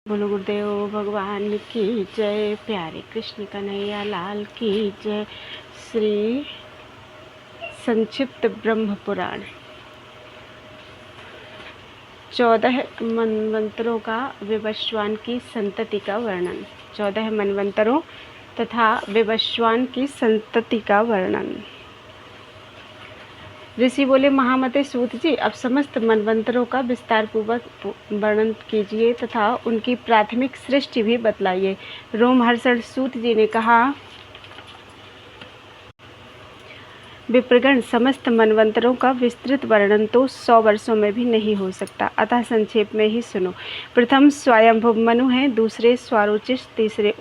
बोलो गुरुदेव भगवान की जय। प्यारे कृष्ण कन्हैया लाल की जय। श्री संक्षिप्त ब्रह्म पुराण 14 मनवंतरों का विवस्वान की संतति का वर्णन। 14 मनवंतरों तथा विवस्वान की संतति का वर्णन। ऋषि बोले, महामते सूत जी, अब समस्त मनवंतरों का विस्तार पूर्वक वर्णन कीजिए तथा उनकी प्राथमिक सृष्टि भी बतलाइए। रोमहर्षण सूत जी ने कहा, विप्रगण, समस्त मनवंतरों का विस्तृत वर्णन तो 100 वर्षों में भी नहीं हो सकता, अतः संक्षेप में ही सुनो। प्रथम स्वयंभुव मनु हैं, दूसरे स्वारोचिष, तीसरे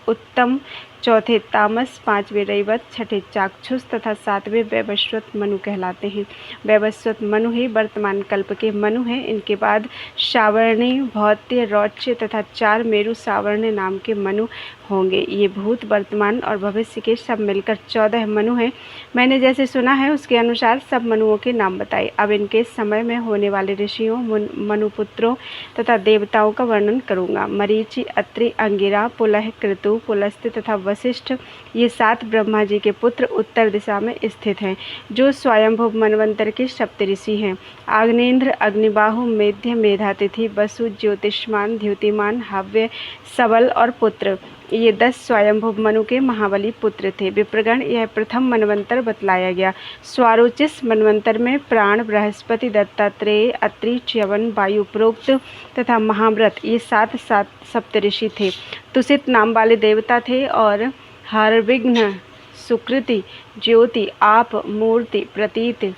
उत्तम, चौथे तामस, पांचवें रैवत, छठे चाक्षुष तथा सातवें वैवस्वत मनु कहलाते हैं। वैवस्वत मनु ही वर्तमान कल्प के मनु हैं। इनके बाद सावर्णी, भौत्य, रौच्य तथा 4 मेरु सावर्ण्य नाम के मनु होंगे। ये भूत, वर्तमान और भविष्य के सब मिलकर 14 मनु हैं। मैंने जैसे सुना है उसके अनुसार सब मनुओं के नाम बताए। अब इनके समय में होने वाले ऋषियों, मनुपुत्रों तथा देवताओं का वर्णन करूँगा। मरीचि, अत्रि, अंगिरा, पुलह, क्रतु, पुलस्त्य तथा वशिष्ठ, ये 7 ब्रह्मा जी के पुत्र उत्तर दिशा में स्थित हैं, जो स्वयंभुव मनवंतर के सप्तऋषि हैं। आग्नेन्द्र, अग्निबाहु, मेध्य, मेधातिथि, वसु, ज्योतिष्मान, द्युतिमान, हव्य, सबल और पुत्र, ये 10 स्वयंभुव मनु के महाबली पुत्र थे। विप्रगण, यह प्रथम मनवंतर बतलाया गया। स्वारोचिस मनवंतर में प्राण, बृहस्पति, दत्तात्रेय, अत्रि, च्यवन, वायु प्रोक्त तथा महाव्रत, ये 7 सप्तऋषि थे। तुषित नाम वाले देवता थे और हरविघ्न, सुकृति, ज्योति, आप, मूर्ति, प्रतीत,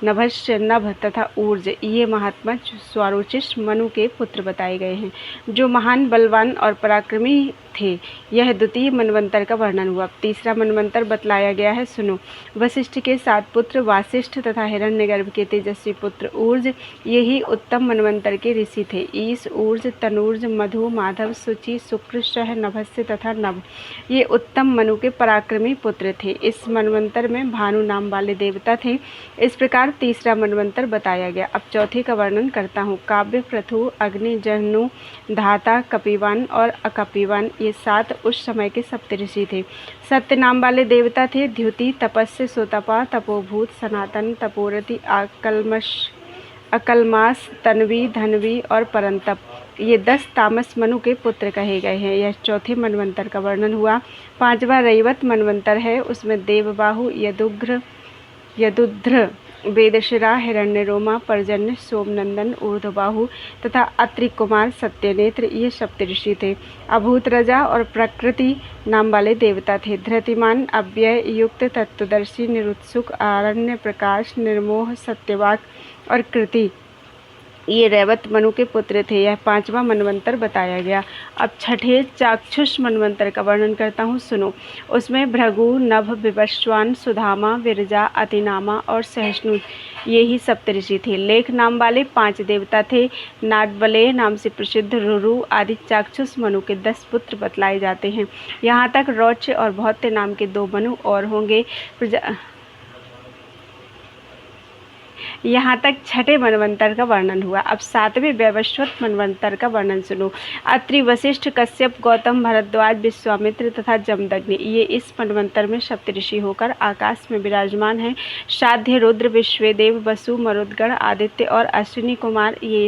नभश्च, नभ तथा ऊर्ज, ये महात्मा स्वारोचिष मनु के पुत्र बताए गए हैं, जो महान बलवान और पराक्रमी थे। यह द्वितीय मनवंतर का वर्णन हुआ। तीसरा मनवंतर बतलाया गया है, सुनो। वशिष्ठ के 7 पुत्र वासिष्ठ तथा हिरण्यगर्भ के तेजस्वी पुत्र ऊर्ज, ये ही उत्तम मनवंतर के ऋषि थे। ईश, ऊर्ज, तनूर्ज, मधु, माधव, सुचि, शुक्र, शह, नभस्य तथा नभ, ये उत्तम मनु के पराक्रमी पुत्र थे। इस मनवंतर में भानु नाम वाले देवता थे। इस प्रकार तीसरा मनवंतर बताया गया। अब चौथे का वर्णन करता हूँ। काव्य, पृथु, अग्नि, जहनु, धाता, कपिवान और अकपिवान, ये 7 उस समय के सप्तऋषि थे। सत्य नाम वाले देवता थे। द्युति, तपस्य, सोतपा, तपोभूत, सनातन, तपोरति, अकलमास, तन्वी, धनवी और परंतप, ये 10 तामस मनु के पुत्र कहे गए हैं। यह चौथे मनवंतर का वर्णन हुआ। 5वां रैवत मनवंतर है। उसमें देवबाहु, यदुध्र, वेदशिरा, हिरण्यरोमा, पर्जन्य, सोमनंदन, ऊर्ध्वबाहु तथा अत्रि कुमार, सत्यनेत्र, ये सप्तऋषि थे। अभूत रजा और प्रकृति नाम वाले देवता थे। धृतिमान, अव्यय, युक्त, तत्वदर्शी, निरुत्सुक, आरण्य प्रकाश, निर्मोह, सत्यवाक और कृति, ये रैवत मनु के पुत्र थे। यह 5वां मनवंतर बताया गया। अब छठे चाक्षुष मनवंतर का वर्णन करता हूँ, सुनो। उसमें भृगु, नभ, विवस्वान, सुधामा, विरजा, अतिनामा और सहिष्णु, ये ही सप्तऋषि थे। लेख नाम वाले 5 देवता थे। नादबलेय नाम से प्रसिद्ध रुरु आदि चाक्षुष मनु के 10 पुत्र बतलाए जाते हैं। यहाँ तक रौच्य और भौत्य नाम के 2 मनु और होंगे। यहाँ तक छठे मनवंतर का वर्णन हुआ। अब 7वें वैवस्वत मनवंतर का वर्णन सुनो। अत्रि, वशिष्ठ, कश्यप, गौतम, भरद्वाज, विश्वामित्र तथा जमदग्नि, ये इस मनवंतर में सप्तऋषि होकर आकाश में विराजमान हैं। साध्य, रुद्र, विश्वेदेव, वसु, मरुद्गण, आदित्य और अश्विनी कुमार, ये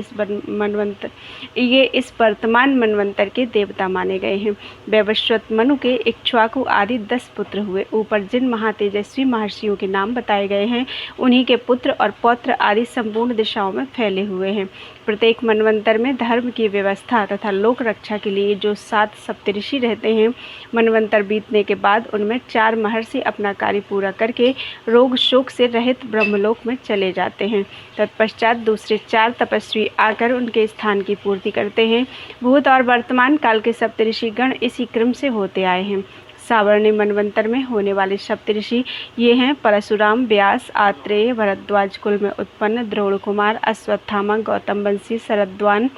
इस वर्तमान मनवंतर के देवता माने गए हैं। वैवस्वत मनु के इक्ष्वाकु आदि 10 पुत्र हुए। ऊपर जिन महातेजस्वी महर्षियों के नाम बताए गए हैं, उन्हीं के पुत्र और पौत्र आदि संपूर्ण दिशाओं में फैले हुए हैं। प्रत्येक मनवंतर में धर्म की व्यवस्था तथा लोक रक्षा के लिए जो 7 सप्तऋषि रहते हैं, मनवंतर बीतने के बाद उनमें 4 महर्षि अपना कार्य पूरा करके रोग शोक से रहित ब्रह्मलोक में चले जाते हैं। तत्पश्चात दूसरे 4 तपस्वी आकर उनके स्थान की पूर्ति करते हैं। भूत और वर्तमान काल के सप्तऋषि गण इसी क्रम से होते आए हैं। सावर्णी मनवंतर में होने वाले सप्तऋषि ये हैं: परशुराम, व्यास, आत्रेय, भरद्वाज कुल में उत्पन्न द्रोण कुमार, अश्वत्थामा, गौतम वंशी, शरद्वान,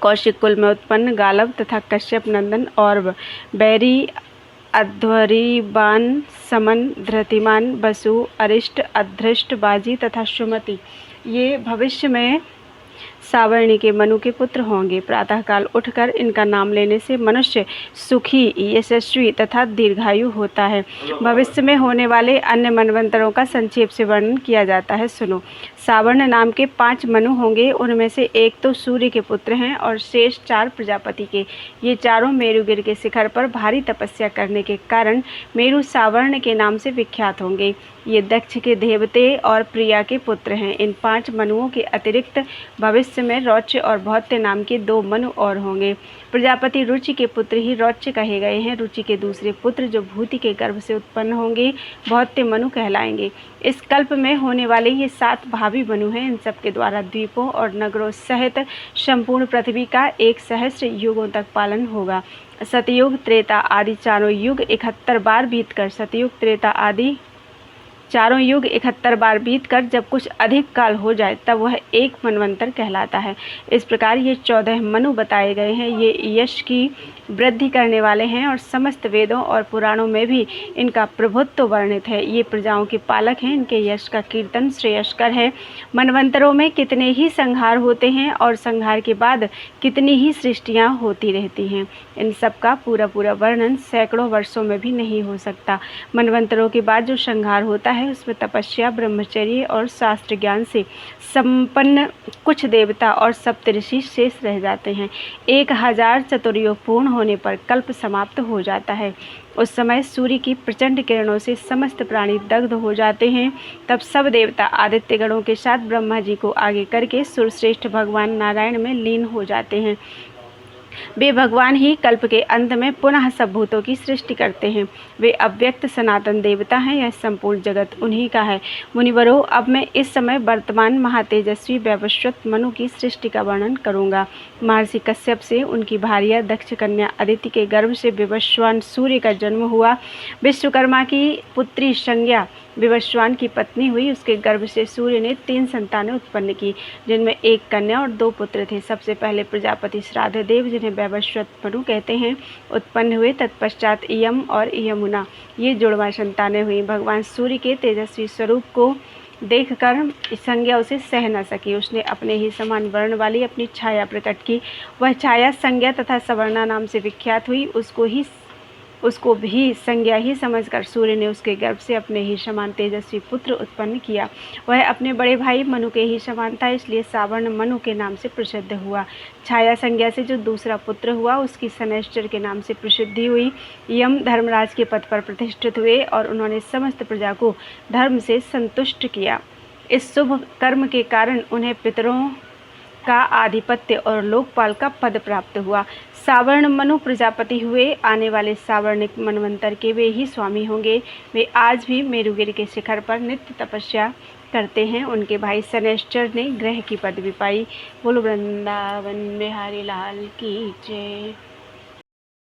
कौशिक कुल में उत्पन्न गालव तथा कश्यप नंदन, और बैरी, अध्वरीबान, समन, धृतिमान, वसु, अरिष्ट, अधृष्ट, बाजी तथा सुमति, ये भविष्य में सावर्णी के मनु के पुत्र होंगे। प्रातःकाल उठकर इनका नाम लेने से मनुष्य सुखी, यशस्वी तथा दीर्घायु होता है। भविष्य में होने वाले अन्य मनवंतरों का संक्षेप से वर्णन किया जाता है, सुनो। सावर्ण नाम के 5 मनु होंगे। उनमें से एक तो सूर्य के पुत्र हैं और शेष 4 प्रजापति के। ये चारों मेरुगिर के शिखर पर भारी तपस्या करने के कारण मेरु सावर्ण के नाम से विख्यात होंगे। ये दक्ष के देवते और प्रिया के पुत्र हैं। इन 5 मनुओं के अतिरिक्त भविष्य में रौच्य और भौत्य नाम के 2 मनु और होंगे। प्रजापति रुचि के पुत्र ही रौच्य कहे गए हैं। रुचि के दूसरे पुत्र जो भूति के गर्भ से उत्पन्न होंगे भौत्य मनु कहलाएंगे। इस कल्प में होने वाले ये 7 भावी मनु हैं। इन सब के द्वारा द्वीपों और नगरों सहित संपूर्ण पृथ्वी का 1 सहस्र युगों तक पालन होगा। सतयुग, त्रेता आदि चारों युग 71 बार बीतकर सतयुग, त्रेता आदि चारों युग 71 बार बीतकर जब कुछ अधिक काल हो जाए तब वह एक मनवंतर कहलाता है। इस प्रकार ये 14 मनु बताए गए हैं। ये यश की वृद्धि करने वाले हैं और समस्त वेदों और पुराणों में भी इनका प्रभुत्व वर्णित है। ये प्रजाओं के पालक हैं। इनके यश का कीर्तन श्रेयस्कर है। मनवंतरों में कितने ही संहार होते हैं और संहार के बाद कितनी ही सृष्टियाँ होती रहती हैं। इन सब का पूरा वर्णन सैकड़ों वर्षों में भी नहीं हो सकता। मनवंतरों के बाद जो संहार होता है उसमें तपस्या, ब्रह्मचर्य और शास्त्र ज्ञान से संपन्न कुछ देवता और सप्तऋषि शेष रह जाते हैं। 1000 चतुर्युग पूर्ण होने पर कल्प समाप्त हो जाता है। उस समय सूर्य की प्रचंड किरणों से समस्त प्राणी दग्ध हो जाते हैं। तब सब देवता आदित्य गणों के साथ ब्रह्मा जी को आगे करके सुरश्रेष्ठ भगवान नारायण में लीन हो जाते हैं। वे भगवान ही कल्प के अंत में पुनः सब भूतों की सृष्टि करते हैं। वे अव्यक्त सनातन देवता हैं। यह संपूर्ण जगत उन्हीं का है। मुनिवरों, अब मैं इस समय वर्तमान महातेजस्वी वैवस्वत मनु की सृष्टि का वर्णन करूंगा। महर्षि कश्यप से उनकी भार्या दक्ष कन्या अदिति के गर्भ से विवस्वान सूर्य का जन्म हुआ। विश्वकर्मा की पुत्री संज्ञा विवस्वान की पत्नी हुई। उसके गर्भ से सूर्य ने 3 संतानें उत्पन्न की, जिनमें 1 कन्या और 2 पुत्र थे। सबसे पहले प्रजापति श्राद्ध देव, जिन्हें वैवस्वत मनु कहते हैं, उत्पन्न हुए। तत्पश्चात यम और यमुना, ये जुड़वा संतानें हुई। भगवान सूर्य के तेजस्वी स्वरूप को देखकर संज्ञा उसे सह न सकी। उसने अपने ही समान वर्ण वाली अपनी छाया प्रकट की। वह छाया संज्ञा तथा सवर्णा नाम से विख्यात हुई। उसको भी संज्ञा ही समझकर सूर्य ने उसके गर्भ से अपने ही समान तेजस्वी पुत्र उत्पन्न किया। वह अपने बड़े भाई मनु के ही समान था, इसलिए सावर्ण मनु के नाम से प्रसिद्ध हुआ। छाया संज्ञा से जो दूसरा पुत्र हुआ उसकी सनेश्चर के नाम से प्रसिद्धि हुई। यम धर्मराज के पद पर प्रतिष्ठित हुए और उन्होंने समस्त प्रजा को धर्म से संतुष्ट किया। इस शुभ कर्म के कारण उन्हें पितरों का आधिपत्य और लोकपाल का पद प्राप्त हुआ। सावर्ण मनु प्रजापति हुए। आने वाले सावर्णिक मनवंतर के वे ही स्वामी होंगे। वे आज भी मेरुगिरि के शिखर पर नित्य तपस्या करते हैं। उनके भाई सनेश्चर ने ग्रह की पदवी पाई। बोलो वृंदावन बिहारी लाल की जय।